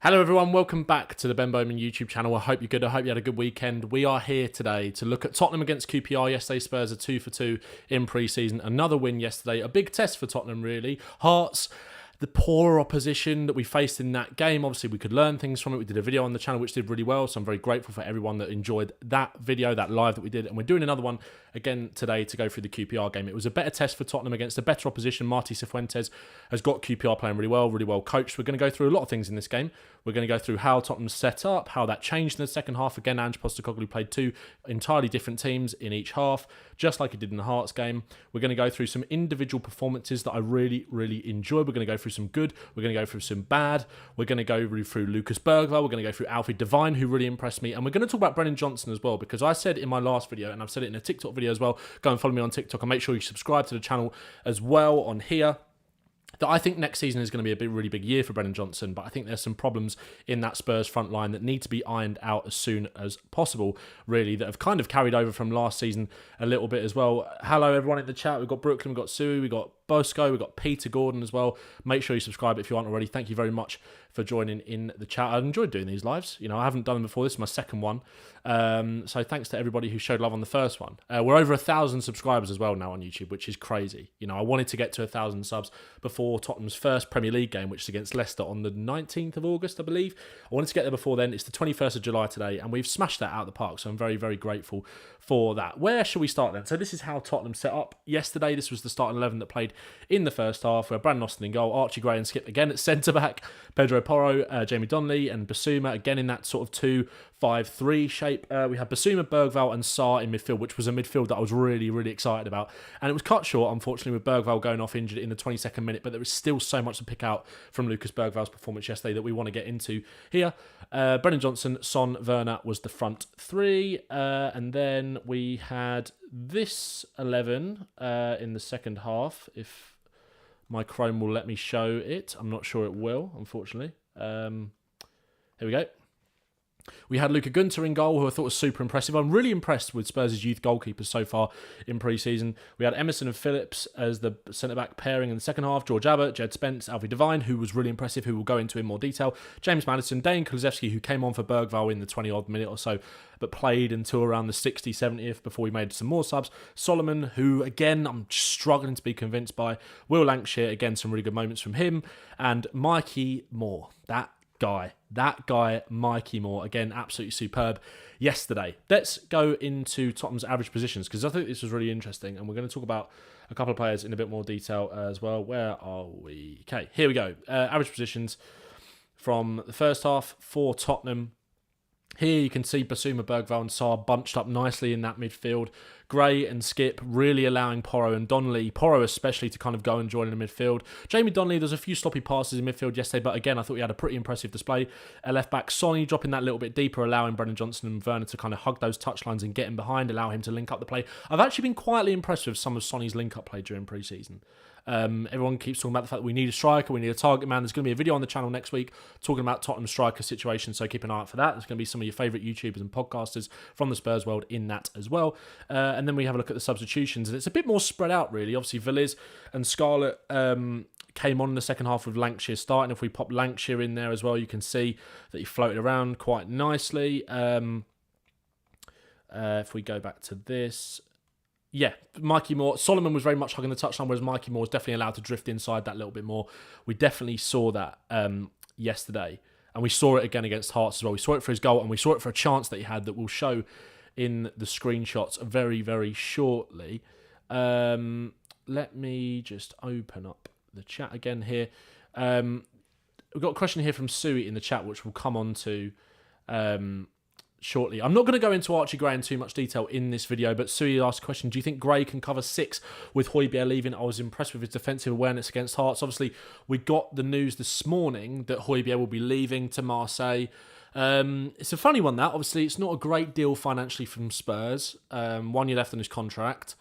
Hello everyone, welcome back to the Bowman YouTube channel. I hope you're good. I hope you had a good weekend. We are here today to look at Tottenham against QPR. Yesterday Spurs are 2 for 2 in pre-season. Another win yesterday. A big test for Tottenham really. Hearts, the poor opposition that we faced in that game. Obviously we could learn things from it. We did a video on the channel which did really well. So I'm very grateful for everyone that enjoyed that video, that live that we did. And we're doing another one again today to go through the QPR game. It was a better test for Tottenham against a better opposition. Marty Cifuentes has got QPR playing really well coached. We're going to go through a lot of things in this game. We're going to go through how Tottenham's set up, how that changed in the second half. Again, Ange Postecoglou played two entirely different teams in each half, just like he did in the Hearts game. We're going to go through some individual performances that I really enjoyed. We're going to go through some good. We're going to go through some bad. We're going to go through Lucas Bergwall. We're going to go through Alfie Devine, who really impressed me. And we're going to talk about Brennan Johnson as well, because I said in my last video, and I've said it in a TikTok video as well, go and follow me on TikTok and make sure you subscribe to the channel as well on here, that I think next season is going to be a really big year for Brennan Johnson, but I think there's some problems in that Spurs front line that need to be ironed out as soon as possible, really, that have kind of carried over from last season a little bit as well. Hello, everyone in the chat. We've got Brooklyn, we've got Sue, we've got Bosco, we've got Peter Gordon as well. Make sure you subscribe if you aren't already. Thank you very much for joining in the chat. I enjoyed doing these lives. You know, I haven't done them before. This is my second one. So thanks to everybody who showed love on the first one. We're over 1,000 subscribers as well now on YouTube, which is crazy. You know, I wanted to get to 1,000 subs before Tottenham's first Premier League game, which is against Leicester on the 19th of August, I believe. I wanted to get there before then. It's the 21st of July today, and we've smashed that out of the park, so I'm very grateful for that. Where shall we start then? So this is how Tottenham set up yesterday. This was the starting 11 that played in the first half, where Brandon Austin in goal, Archie Gray and Skip again at centre-back, Pedro Porro, Jamie Donnelly and Bissouma again in that sort of 2-5-3 shape. We had Bissouma, Bergwall and Sarr in midfield, which was a midfield that I was really excited about. And it was cut short, unfortunately, with Bergwall going off injured in the 22nd minute, but there was still so much to pick out from Lucas Bergwall's performance yesterday that we want to get into here. Brennan Johnson, Son, Werner was the front three. And then we had this 11 in the second half, if my Chrome will let me show it. I'm not sure it will, unfortunately. Here we go. We had Luka Gunter in goal, who I thought was super impressive. I'm really impressed with Spurs' youth goalkeepers so far in pre-season. We had Emerson and Phillips as the centre-back pairing in the second half. George Abbott, Jed Spence, Alfie Devine, who was really impressive, who we'll go into in more detail. James Maddison, Dane Kulusevski, who came on for Bergwall in the 20-odd minute or so, but played until around the 60th, 70th before we made some more subs. Solomon, who, again, I'm struggling to be convinced by. Will Lancashire, again, some really good moments from him. And Mikey Moore, that guy, Mikey Moore, again, absolutely superb yesterday. Let's go into Tottenham's average positions, because I think this was really interesting, and we're going to talk about a couple of players in a bit more detail as well. Where are we? Okay, here we go. Average positions from the first half for Tottenham. Here you can see Bissouma, Bergwall and Sarr bunched up nicely in that midfield. Gray and Skip really allowing Porro and Donnelly, Porro especially, to kind of go and join in the midfield. Jamie Donnelly, there's a few sloppy passes in midfield yesterday, but again, I thought he had a pretty impressive display. Left back, Sonny dropping that little bit deeper, allowing Brennan Johnson and Werner to kind of hug those touchlines and get in behind, allow him to link up the play. I've actually been quietly impressed with some of Sonny's link-up play during pre-season. Everyone keeps talking about the fact that we need a striker, we need a target man. There's going to be a video on the channel next week talking about Tottenham's striker situation, so keep an eye out for that. There's going to be some of your favourite YouTubers and podcasters from the Spurs world in that as well. And then we have a look at the substitutions, and it's a bit more spread out, really. Obviously, Villiers and Scarlett came on in the second half with Lancashire starting. If we pop Lancashire in there as well, you can see that he floated around quite nicely. If we go back to this... Yeah, Mikey Moore. Solomon was very much hugging the touchline, whereas Mikey Moore was definitely allowed to drift inside that little bit more. We definitely saw that yesterday. And we saw it again against Hearts as well. We saw it for his goal, and we saw it for a chance that he had that we'll show in the screenshots very shortly. Let me just open up the chat again here. We've got a question here from Sui in the chat, which we'll come on to shortly. I'm not going to go into Archie Gray in too much detail in this video, but Sui asked a question, do you think Gray can cover 6 with Højbjerg leaving? I was impressed with his defensive awareness against Hearts. Obviously, we got the news this morning that Højbjerg will be leaving to Marseille. It's a funny one, that. Obviously, it's not a great deal financially from Spurs. 1 year left on his contract.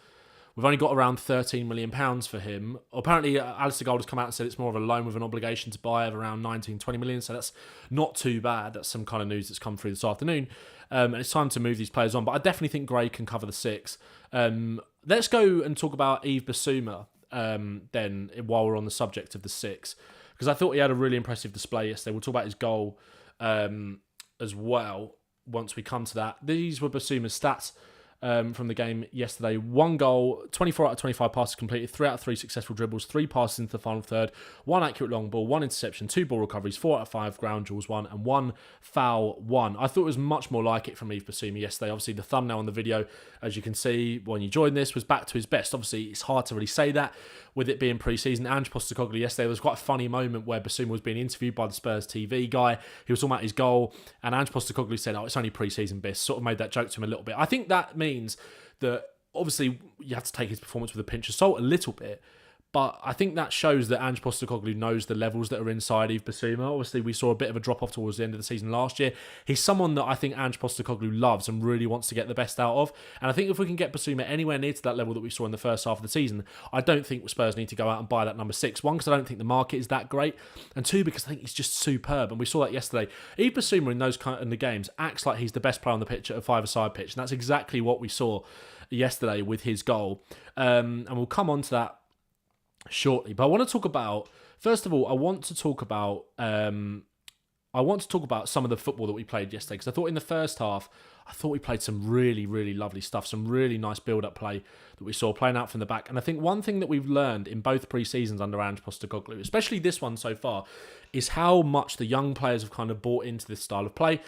We've only got around £13 million for him. Apparently, Alistair Gold has come out and said it's more of a loan with an obligation to buy of around 19-20 million, so that's not too bad. That's some kind of news that's come through this afternoon. And it's time to move these players on, but I definitely think Gray can cover the 6. Let's go and talk about Yves Bissouma then, while we're on the subject of the 6. because I thought he had a really impressive display yesterday. We'll talk about his goal as well once we come to that. These were Bissouma's stats from the game yesterday. 1 goal, 24 out of 25 passes completed, 3 out of 3 successful dribbles, 3 passes into the final third, 1 accurate long ball, 1 interception, 2 ball recoveries, 4 out of 5 ground duels won, and 1 foul won. I thought it was much more like it from Yves Bissouma yesterday. Obviously, the thumbnail on the video, as you can see when you join this, was back to his best. Obviously, it's hard to really say that with it being pre-season. Ange Postecoglou yesterday, there was quite a funny moment where Bissouma was being interviewed by the Spurs TV guy. He was talking about his goal, and Ange Postecoglou said, it's only pre-season Biss. Sort of made that joke to him a little bit. I think that means that obviously you have to take his performance with a pinch of salt a little bit, but I think that shows that Ange Postecoglou knows the levels that are inside Yves Bissouma. Obviously, we saw a bit of a drop-off towards the end of the season last year. He's someone that I think Ange Postecoglou loves and really wants to get the best out of. And I think if we can get Bissouma anywhere near to that level that we saw in the first half of the season, I don't think Spurs need to go out and buy that number 6. 1, because I don't think the market is that great. And 2, because I think he's just superb. And we saw that yesterday. Yves Bissouma in those kind of the games acts like he's the best player on the pitch at a 5-a-side pitch. And that's exactly what we saw yesterday with his goal. And we'll come on to that shortly, but I want to talk about, first of all, I want to talk about some of the football that we played yesterday, because I thought in the first half, I thought we played some really, really lovely stuff, some really nice build-up play that we saw playing out from the back. And I think one thing that we've learned in both pre-seasons under Ange Postecoglou, especially this one so far, is how much the young players have kind of bought into this style of play.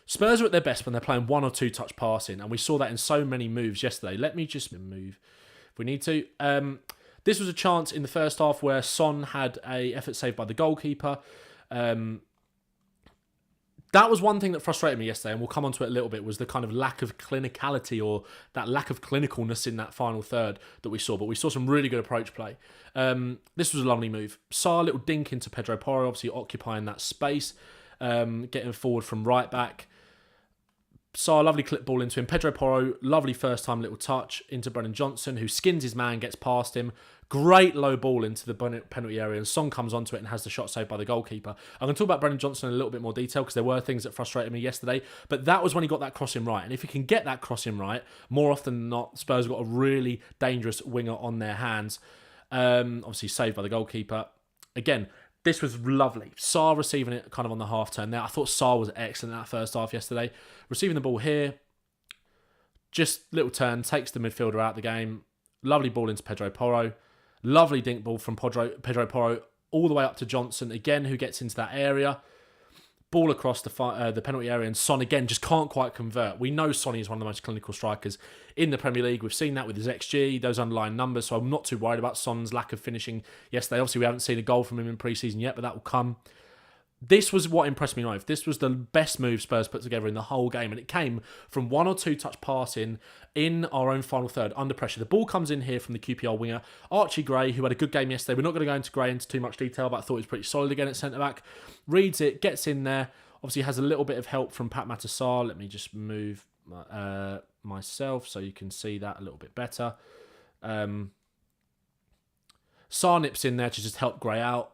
Spurs are at their best when they're playing 1 or 2 touch passing, and we saw that in so many moves yesterday. Let me just move if we need to. This was a chance in the first half where Son had a effort saved by the goalkeeper. That was one thing that frustrated me yesterday, and we'll come on to it a little bit, was the kind of lack of clinicality or that lack of clinicalness in that final third that we saw. But we saw some really good approach play. This was a lovely move. Sarr, little dink into Pedro Porro, obviously occupying that space, getting forward from right back. Sarr, lovely clip ball into him. Pedro Porro, lovely first time little touch into Brennan Johnson, who skins his man, gets past him. Great low ball into the penalty area, and Son comes onto it and has the shot saved by the goalkeeper. I'm going to talk about Brennan Johnson in a little bit more detail, because there were things that frustrated me yesterday, but that was when he got that crossing right. And if he can get that crossing right, more often than not, Spurs have got a really dangerous winger on their hands. Obviously saved by the goalkeeper. Again, this was lovely. Sarr receiving it kind of on the half turn there. I thought Sarr was excellent in that first half yesterday. Receiving the ball here. Just little turn. Takes the midfielder out of the game. Lovely ball into Pedro Porro. Lovely dink ball from Pedro Porro all the way up to Johnson. Again, who gets into that area. Ball across the penalty area, and Son again just can't quite convert. We know Sonny is one of the most clinical strikers in the Premier League. We've seen that with his XG, those underlying numbers, so I'm not too worried about Son's lack of finishing yesterday. Obviously, we haven't seen a goal from him in pre-season yet, but that will come. This was what impressed me most. This was the best move Spurs put together in the whole game, and it came from 1 or 2 touch passing in our own final third under pressure. The ball comes in here from the QPR winger, Archie Gray, who had a good game yesterday. We're not going to go into Gray into too much detail, but I thought he was pretty solid again at centre-back. Reads it, gets in there. Obviously has a little bit of help from Pape Matar. Let me just move myself so you can see that a little bit better. Sarr nips in there to just help Gray out.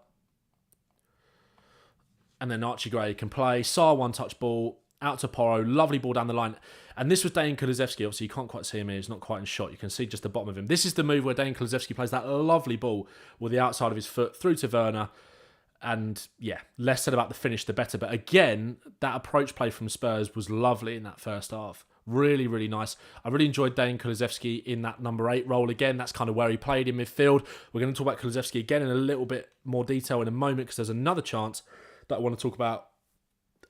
And then Archie Gray can play. Sarr one-touch ball, out to Porro, lovely ball down the line. And this was Dejan Kulusevski. Obviously, you can't quite see him here. He's not quite in shot. You can see just the bottom of him. This is the move where Dejan Kulusevski plays that lovely ball with the outside of his foot through to Werner. And yeah, less said about the finish, the better. But again, that approach play from Spurs was lovely in that first half. Really, really nice. I really enjoyed Dejan Kulusevski in that number 8 role again. That's kind of where he played in midfield. We're going to talk about Kulusevski again in a little bit more detail in a moment, because there's another chance that I want to talk about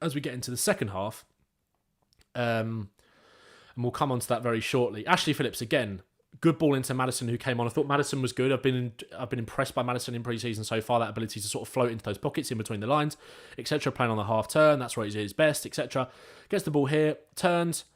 as we get into the second half. And we'll come on to that very shortly. Ashley Phillips, again, good ball into Maddison, who came on. I thought Maddison was good. I've been impressed by Maddison in pre-season so far, that ability to sort of float into those pockets in between the lines, etc. Playing on the half turn, that's where he's at his best, etc. Gets the ball here, turns,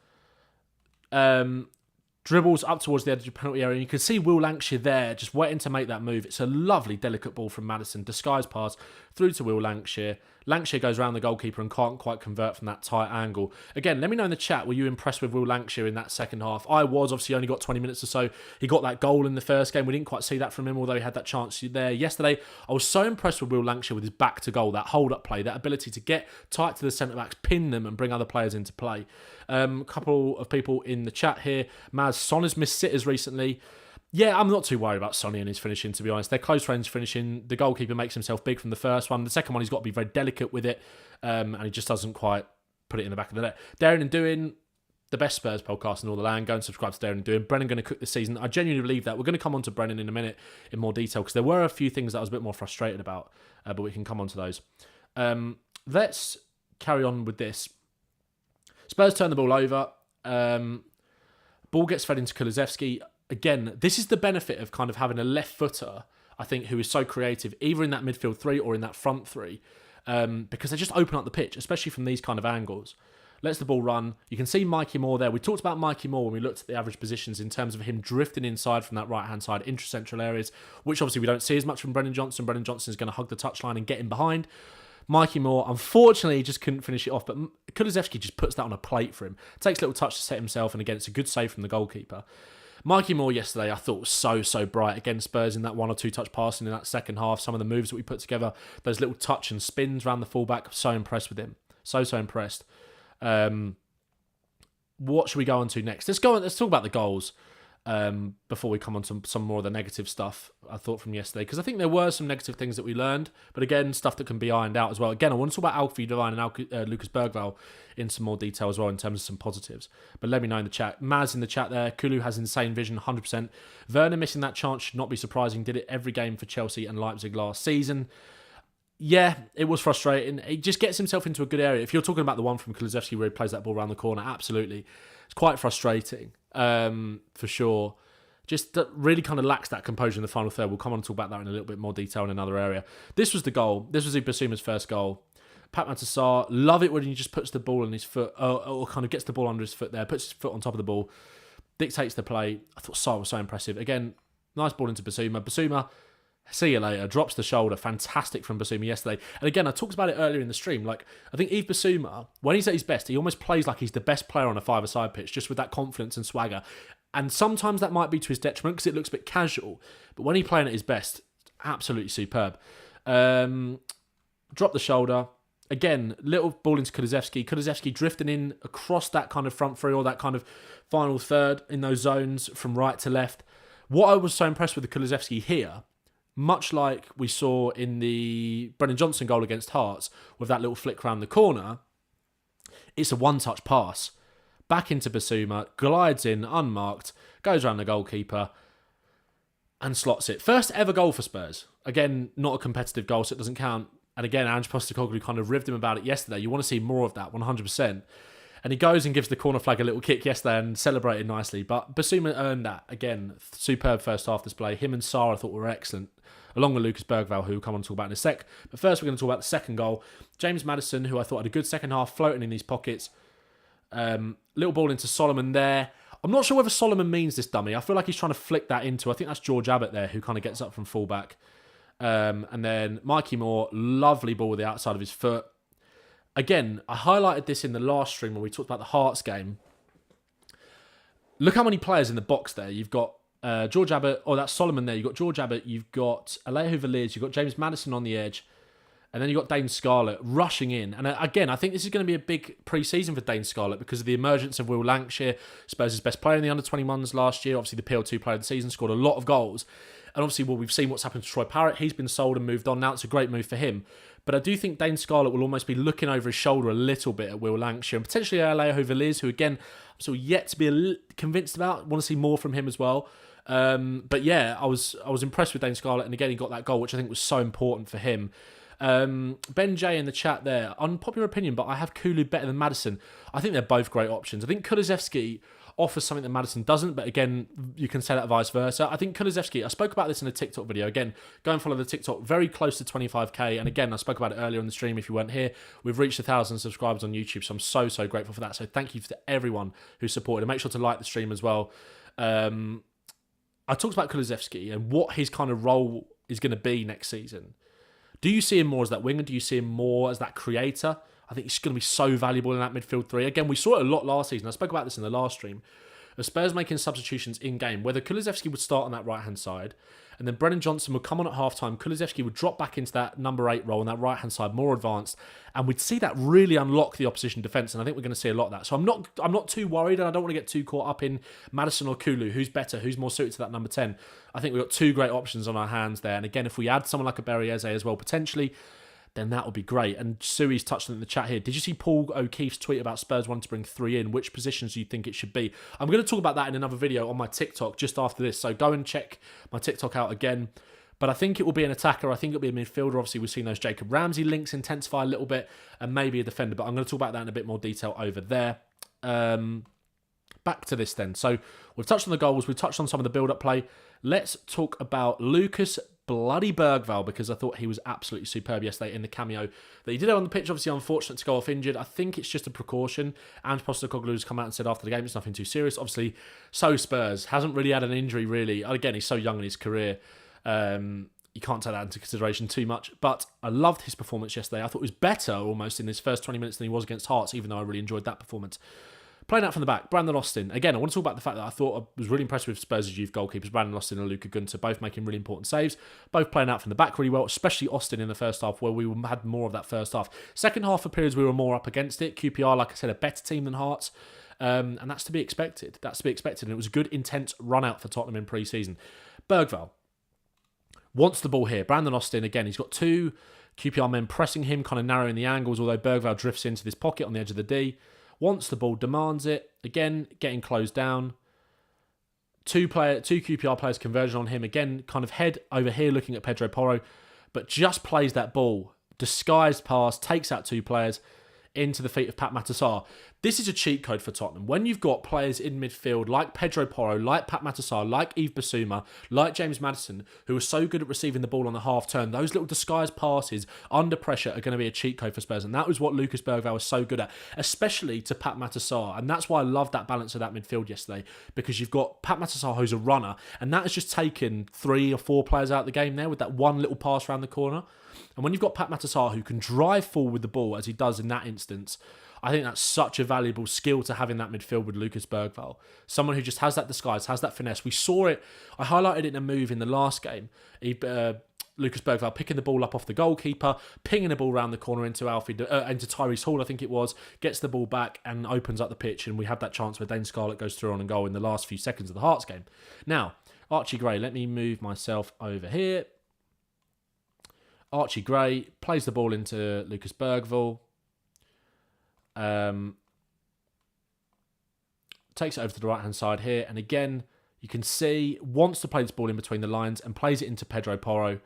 dribbles up towards the edge of the penalty area, and you can see Will Lancashire there just waiting to make that move. It's a lovely, delicate ball from Maddison, disguised pass through to Will Lancashire. Lancashire goes around the goalkeeper and can't quite convert from that tight angle. Again, let me know in the chat, were you impressed with Will Lancashire in that second half? I was. Obviously only got 20 minutes or so. He got that goal in the first game. We didn't quite see that from him, although he had that chance there yesterday. I was so impressed with Will Lancashire with his back to goal, that hold-up play, that ability to get tight to the centre-backs, pin them and bring other players into play. A couple of people in the chat here. Maz, Son has missed sitters recently. Yeah, I'm not too worried about Sonny and his finishing, to be honest. They're close range finishing. The goalkeeper makes himself big from the first one. The second one, he's got to be very delicate with it, and he just doesn't quite put it in the back of the net. Daring and Doing, the best Spurs podcast in all the land. Go and subscribe to Daring and Doing. Brennan going to cook this season. I genuinely believe that. We're going to come on to Brennan in a minute in more detail, because there were a few things that I was a bit more frustrated about, but we can come on to those. Let's carry on with this. Spurs turn the ball over. Ball gets fed into Kulusevski. Again, this is the benefit of kind of having a left footer, I think, who is so creative, either in that midfield three or in that front three, because they just open up the pitch, especially from these kind of angles. Lets the ball run. You can see Mikey Moore there. We talked about Mikey Moore when we looked at the average positions in terms of him drifting inside from that right-hand side into central areas, which obviously we don't see as much from Brennan Johnson. Brennan Johnson is going to hug the touchline and get in behind. Mikey Moore, unfortunately, just couldn't finish it off, but Kulusevski just puts that on a plate for him. Takes a little touch to set himself, and again, it's a good save from the goalkeeper. Mikey Moore yesterday, I thought, was so bright against Spurs in that 1 or 2 touch passing in that second half. Some of the moves that we put together, those little touch and spins around the fullback, so impressed with him. So impressed. What should we go on to next? Let's talk about the goals before we come on to some more of the negative stuff I thought from yesterday, because I think there were some negative things that we learned, but again, stuff that can be ironed out as well. Again, I want to talk about Alfie, Devine and Lucas Bergvall in some more detail as well in terms of some positives, but let me know in the chat. Maz in the chat there. Kulu has insane vision, 100%. Werner missing that chance should not be surprising. Did it every game for Chelsea and Leipzig last season. Yeah, it was frustrating. He just gets himself into a good area. If you're talking about the one from Kulusevski where he plays that ball around the corner, absolutely. It's quite frustrating, for sure. Just really kind of lacks that composure in the final third. We'll come on and talk about that in a little bit more detail in another area. This was the goal. This was Yves Bissouma's first goal. Pape Matar, love it when he just puts the ball on his foot, or kind of gets the ball under his foot there, puts his foot on top of the ball, dictates the play. I thought Sarr was so impressive. Again, nice ball into Bissouma. Bissouma, see you later, drops the shoulder. Fantastic from Bissouma yesterday. And again, I talked about it earlier in the stream. Like, I think Yves Bissouma, when he's at his best, he almost plays like he's the best player on a five-a-side pitch, just with that confidence and swagger. And sometimes that might be to his detriment because it looks a bit casual. But when he's playing at his best, absolutely superb. Drop the shoulder. Again, little ball into Kulusevski. Kulusevski drifting in across that kind of front three or that kind of final third in those zones from right to left. What I was so impressed with the Kulusevski here, much like we saw in the Brennan Johnson goal against Hearts with that little flick around the corner, it's a one-touch pass. Back into Bissouma, glides in, unmarked, goes around the goalkeeper and slots it. First ever goal for Spurs. Again, not a competitive goal, so it doesn't count. And again, Ange Postecoglou kind of rived him about it yesterday. You want to see more of that, 100%. And he goes and gives the corner flag a little kick yesterday and celebrated nicely. But Bissouma earned that. Again, superb first half display. Him and Sarr I thought were excellent, along with Lucas Bergvall, who we'll come on to talk about in a sec. But first, we're going to talk about the second goal. James Maddison, who I thought had a good second half, floating in these pockets. Little ball into Solomon there. I'm not sure whether Solomon means this dummy. I feel like he's trying to flick that into, I think that's George Abbott there, who kind of gets up from fullback. And then Mikey Moore, lovely ball with the outside of his foot. Again, I highlighted this in the last stream when we talked about the Hearts game. Look how many players in the box there. You've got George Abbott, or that's Solomon there. You've got George Abbott, you've got Alejo Villiers, you've got James Maddison on the edge, and then you've got Dane Scarlett rushing in. And again, I think this is going to be a big pre-season for Dane Scarlett because of the emergence of Will Lancashire, Spurs' best player in the under-21s last year. Obviously, the PL2 player of the season, scored a lot of goals. And obviously, well, we've seen what's happened to Troy Parrott. He's been sold and moved on. Now it's a great move for him. But I do think Dane Scarlett will almost be looking over his shoulder a little bit at Will Lancashire and potentially Alejo Villiers, who again, I'm sort of yet to be convinced about. Want to see more from him as well. But yeah, I was impressed with Dane Scarlett, and again, he got that goal, which I think was so important for him. Ben J in the chat there, unpopular opinion, but I have Kulu better than Maddison. I think they're both great options. I think Kulusevski offers something that Maddison doesn't, but again, you can say that vice versa. I think Kulusevski, I spoke about this in a TikTok video. Again, go and follow the TikTok, very close to 25k. And again, I spoke about it earlier on the stream if you weren't here. We've reached 1,000 subscribers on YouTube, so I'm so grateful for that. So thank you to everyone who supported, and make sure to like the stream as well. I talked about Kulusevski and what his kind of role is going to be next season. Do you see him more as that winger? Do you see him more as that creator? I think he's going to be so valuable in that midfield three. Again, we saw it a lot last season. I spoke about this in the last stream. The Spurs making substitutions in-game, whether Kulusevski would start on that right-hand side, And then Brennan Johnson would come on at half-time. Kulusevski would drop back into that number 8 role on that right-hand side, more advanced. And we'd see that really unlock the opposition defence. And I think we're going to see a lot of that. So I'm not too worried, and I don't want to get too caught up in Maddison or Kulu. Who's better? Who's more suited to that number 10? I think we've got 2 great options on our hands there. And again, if we add someone like a Berriese as well, potentially, then that would be great. And Sui's touched on it in the chat here. Did you see Paul O'Keefe's tweet about Spurs wanting to bring 3 in? Which positions do you think it should be? I'm going to talk about that in another video on my TikTok just after this. So go and check my TikTok out again. But I think it will be an attacker. I think it'll be a midfielder. Obviously, we've seen those Jacob Ramsey links intensify a little bit, and maybe a defender. But I'm going to talk about that in a bit more detail over there. Back to this then. So we've touched on the goals. We've touched on some of the build-up play. Let's talk about Lucas bloody Bergvall, because I thought he was absolutely superb yesterday in the cameo that he did on the pitch. Obviously unfortunate to go off injured. I think it's just a precaution. And Postecoglou's come out and said after the game it's nothing too serious. Obviously, so Spurs hasn't really had an injury really. Again, he's so young in his career. You can't take that into consideration too much. But I loved his performance yesterday. I thought it was better almost in his first 20 minutes than he was against Hearts, even though I really enjoyed that performance. Playing out from the back, Brandon Austin. Again, I want to talk about the fact that I thought I was really impressed with Spurs' youth goalkeepers, Brandon Austin and Luka Gunter, both making really important saves, both playing out from the back really well, especially Austin in the first half, where we had more of that first half. Second half, for periods, we were more up against it. QPR, like I said, a better team than Hearts, and that's to be expected. That's to be expected, and it was a good, intense run-out for Tottenham in pre-season. Bergvall wants the ball here. Brandon Austin, again, he's got 2 QPR men pressing him, kind of narrowing the angles, although Bergvall drifts into this pocket on the edge of the D. Wants the ball, demands it. Again, getting closed down. 2 QPR players conversion on him. Again, kind of head over here looking at Pedro Porro, but just plays that ball. Disguised pass, takes out 2 players into the feet of Pape Matar. This is a cheat code for Tottenham. When you've got players in midfield like Pedro Porro, like Pape Matar, like Yves Bissouma, like James Maddison, who are so good at receiving the ball on the half turn, those little disguised passes under pressure are going to be a cheat code for Spurs. And that was what Lucas Bergvall was so good at, especially to Pape Matar. And that's why I love that balance of that midfield yesterday, because you've got Pape Matar, who's a runner, and that has just taken 3 or 4 players out of the game there with that one little pass around the corner. And when you've got Pape Matar, who can drive forward with the ball, as he does in that instance, I think that's such a valuable skill to have in that midfield with Lucas Bergvall. Someone who just has that disguise, has that finesse. We saw it. I highlighted it in a move in the last game. Lucas Bergvall picking the ball up off the goalkeeper, pinging the ball around the corner into Alfie, into Tyrese Hall, I think it was, gets the ball back and opens up the pitch. And we have that chance where Dane Scarlett goes through on and goal in the last few seconds of the Hearts game. Now, Archie Gray, let me move myself over here. Archie Gray plays the ball into Lucas Bergvall. Takes it over to the right-hand side here. And again, you can see, wants to play this ball in between the lines and plays it into Pedro Porro,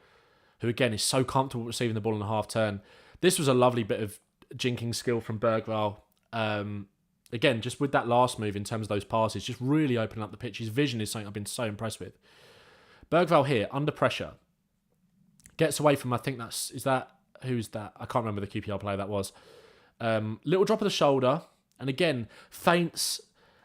who again is so comfortable receiving the ball on the half-turn. This was a lovely bit of jinking skill from Bergvall. Again, just with that last move in terms of those passes, just really opening up the pitch. His vision is something I've been so impressed with. Bergvall here, under pressure. Gets away from, I think who's that? I can't remember the QPR player that was. Little drop of the shoulder, and again, feints,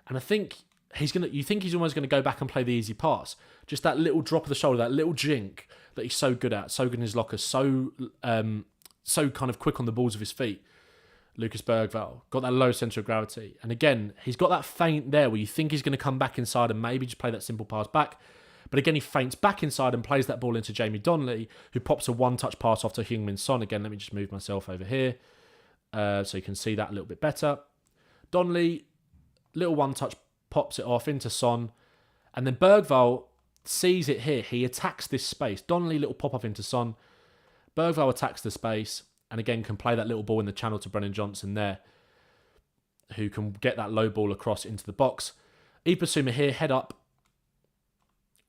and I think you think he's almost going to go back and play the easy pass. Just that little drop of the shoulder, that little jink that he's so good at, so good in his locker, so kind of quick on the balls of his feet. Lucas Bergvall got that low centre of gravity, and again, he's got that feint there where you think he's going to come back inside and maybe just play that simple pass back. But again, he feints back inside and plays that ball into Jamie Donnelly, who pops a one-touch pass off to Heung-Min Son. Again, let me just move myself over here so you can see that a little bit better. Donnelly, little one-touch, pops it off into Son. And then Bergvall sees it here. He attacks this space. Donnelly, little pop-off into Son. Bergvall attacks the space and again can play that little ball in the channel to Brennan Johnson there, who can get that low ball across into the box. Yves Bissouma here, head up.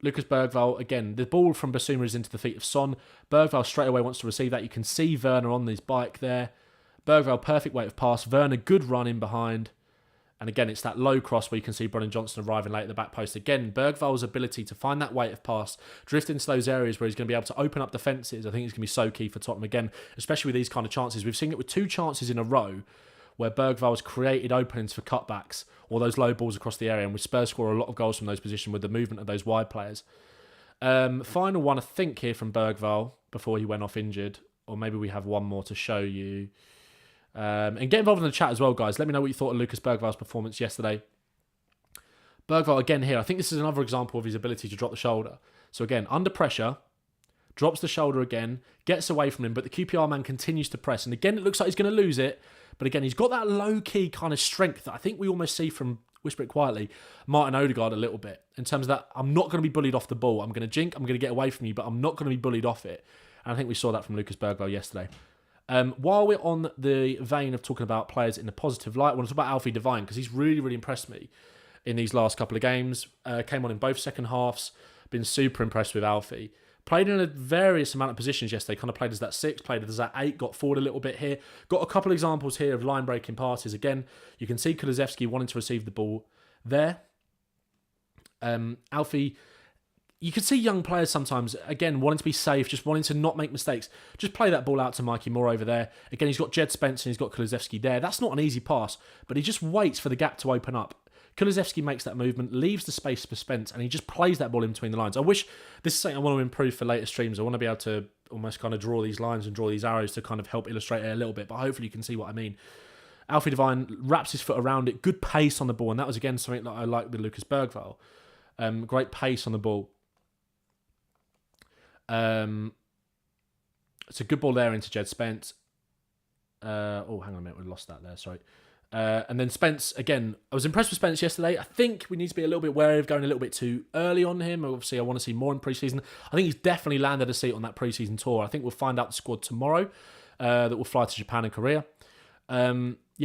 Lucas Bergvall, again, the ball from Bissouma is into the feet of Son. Bergvall straight away wants to receive that. You can see Werner on his bike there. Bergvall, perfect weight of pass. Werner, good run in behind. And again, it's that low cross where you can see Brennan Johnson arriving late at the back post. Again, Bergvall's ability to find that weight of pass, drift into those areas where he's going to be able to open up defences, I think it's going to be so key for Tottenham. Again, especially with these kind of chances. We've seen it with 2 chances in a row where Bergvall's created openings for cutbacks or those low balls across the area, and with Spurs score a lot of goals from those positions with the movement of those wide players. Final one, I think, here from Bergvall before he went off injured, or maybe we have one more to show you. And get involved in the chat as well, guys. Let me know what you thought of Lucas Bergvall's performance yesterday. Bergvall again here. I think this is another example of his ability to drop the shoulder. So again, under pressure, drops the shoulder again, gets away from him, but the QPR man continues to press. And again, it looks like he's going to lose it. But again, he's got that low-key kind of strength that I think we almost see from, whisper it quietly, Martin Odegaard a little bit. In terms of that, I'm not going to be bullied off the ball. I'm going to jink, I'm going to get away from you, but I'm not going to be bullied off it. And I think we saw that from Lucas Bergvall yesterday. While we're on the vein of talking about players in a positive light, I want to talk about Alfie Devine, because he's really, really impressed me in these last couple of games. Came on in both second halves. Been super impressed with Alfie. Played in a various amount of positions yesterday. Kind of played as that 6, played as that 8, got forward a little bit here. Got a couple of examples here of line-breaking passes. Again, you can see Kulusevski wanting to receive the ball there. Alfie, you can see young players sometimes, again, wanting to be safe, just wanting to not make mistakes. Just play that ball out to Mikey Moore over there. Again, he's got Jed Spence and he's got Kulusevski there. That's not an easy pass, but he just waits for the gap to open up. Kulusevski makes that movement, leaves the space for Spence, and he just plays that ball in between the lines. I wish, this is something I want to improve for later streams. I want to be able to almost kind of draw these lines and draw these arrows to kind of help illustrate it a little bit, but hopefully you can see what I mean. Alfie Devine wraps his foot around it, good pace on the ball, and that was again something that I like with Lucas Bergvall. Great pace on the ball. It's a good ball there into Jed Spence. Oh, hang on a minute, we lost that there, sorry. And then Spence, again, I was impressed with Spence yesterday. I think we need to be a little bit wary of going a little bit too early on him. Obviously, I want to see more in pre-season. I think he's definitely landed a seat on that pre-season tour. I think we'll find out the squad tomorrow that will fly to Japan and Korea.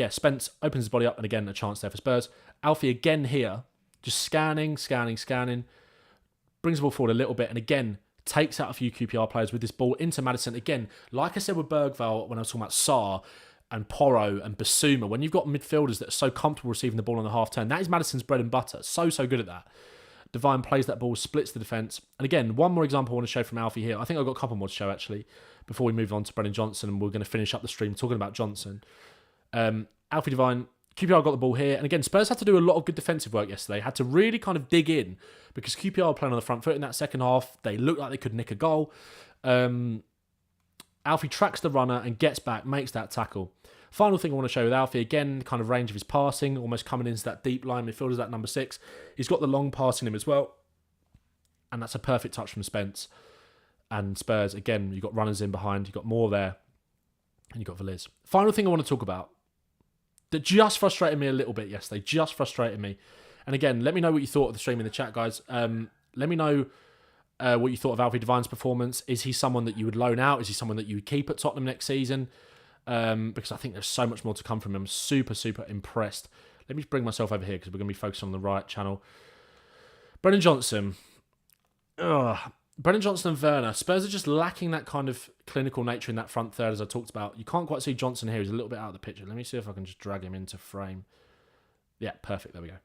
Spence opens his body up, and again, a chance there for Spurs. Alfie again here, just scanning. Brings the ball forward a little bit, and again, takes out a few QPR players with this ball into Maddison. Again, like I said with Bergvall when I was talking about Sarr, and Porro and Bissouma, when you've got midfielders that are so comfortable receiving the ball on the half turn, that is Maddison's bread and butter. So good at that. Devine plays that ball, splits the defence. And again, one more example I want to show from Alfie here. I think I've got a couple more to show actually before we move on to Brennan Johnson, and we're going to finish up the stream talking about Johnson. Alfie Devine, QPR got the ball here. And again, Spurs had to do a lot of good defensive work yesterday. Had to really kind of dig in because QPR were playing on the front foot in that second half. They looked like they could nick a goal. Alfie tracks the runner and gets back, makes that tackle. Final thing I want to show with Alfie, again, kind of range of his passing, almost coming into that deep line midfielder, that number 6. He's got the long pass in him as well. And that's a perfect touch from Spence. And Spurs, again, you've got runners in behind, you've got Moore there, and you've got Veliz. Final thing I want to talk about that just frustrated me a little bit yesterday, just frustrated me. And again, let me know what you thought of the stream in the chat, guys. Let me know what you thought of Alfie Devine's performance. Is he someone that you would loan out? Is he someone that you would keep at Tottenham next season? Because I think there's so much more to come from him. I'm super impressed. Let me just bring myself over here because we're going to be focused on the right channel. Brennan Johnson. Brennan Johnson and Werner. Spurs are just lacking that kind of clinical nature in that front third, as I talked about. You can't quite see Johnson here. He's a little bit out of the picture. Let me see if I can just drag him into frame. Yeah, perfect. There we go.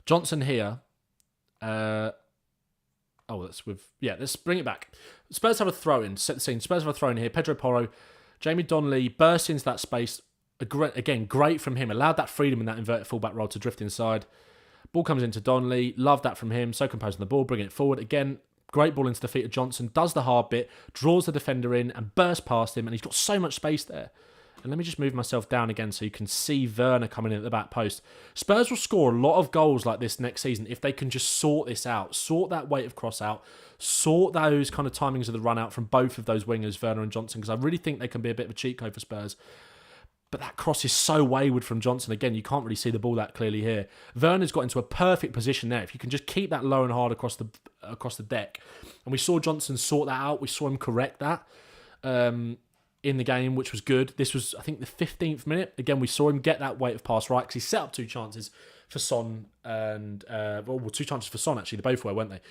Johnson here. Let's bring it back. Spurs have a throw-in. Set the scene. Spurs have a throw-in here. Pedro Porro. Jamie Donnelly bursts into that space. Again, great from him. Allowed that freedom in that inverted fullback role to drift inside. Ball comes into Donnelly. Love that from him. So composed on the ball, bringing it forward. Again, great ball into the feet of Johnson. Does the hard bit. Draws the defender in and bursts past him. And he's got so much space there. And let me just move myself down again so you can see Werner coming in at the back post. Spurs will score a lot of goals like this next season if they can just sort this out. Sort that weight of cross out. Sort those kind of timings of the run out from both of those wingers, Werner and Johnson, because I really think they can be a bit of a cheat code for Spurs. But that cross is so wayward from Johnson. Again, you can't really see the ball that clearly here. Werner's got into a perfect position there. If you can just keep that low and hard across the deck. And we saw Johnson sort that out. We saw him correct that. In the game, which was good. This was, I think, the 15th minute. Again, we saw him get that weight of pass right because he set up 2 chances for Son and... 2 chances for Son, actually. They both were, weren't they?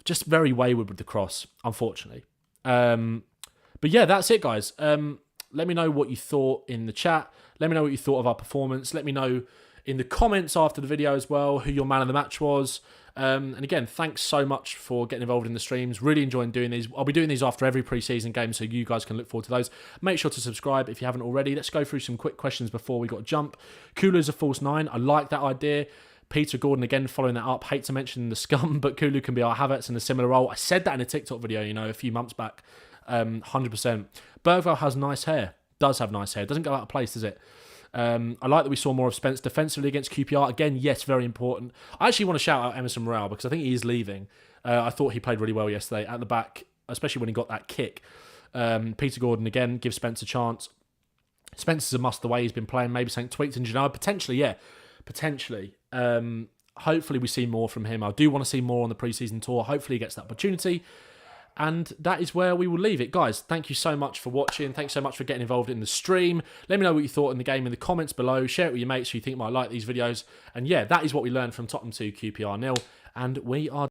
Just very wayward with the cross, unfortunately. But yeah, that's it, guys. Let me know what you thought in the chat. Let me know what you thought of our performance. Let me know in the comments after the video as well who your man of the match was. And again, thanks so much for getting involved in the streams. Really enjoying doing these. I'll be doing these after every pre-season game, so you guys can look forward to those. Make sure to subscribe if you haven't already. Let's go through some quick questions before we got to jump. Kulu's a false 9. I like that idea. Peter Gordon, again, following that up. Hate to mention the scum, but Kulu can be our Havertz in a similar role. I said that in a TikTok video, a few months back. 100%. Bergvall has nice hair. Does have nice hair. Doesn't go out of place, does it? I like that we saw more of Spence defensively against QPR. Again, yes, very important. I actually want to shout out Emerson Morale because I think he is leaving. I thought he played really well yesterday at the back, especially when he got that kick. Peter Gordon, again, gives Spence a chance. Spencer's a must the way he's been playing. Maybe something tweaked in Genoa. Potentially, yeah. Potentially. Hopefully we see more from him. I do want to see more on the pre-season tour. Hopefully he gets that opportunity. And that is where we will leave it. Guys, thank you so much for watching. Thanks so much for getting involved in the stream. Let me know what you thought in the game in the comments below. Share it with your mates who you think might like these videos. And yeah, that is what we learned from Tottenham 2, QPR 0. And we are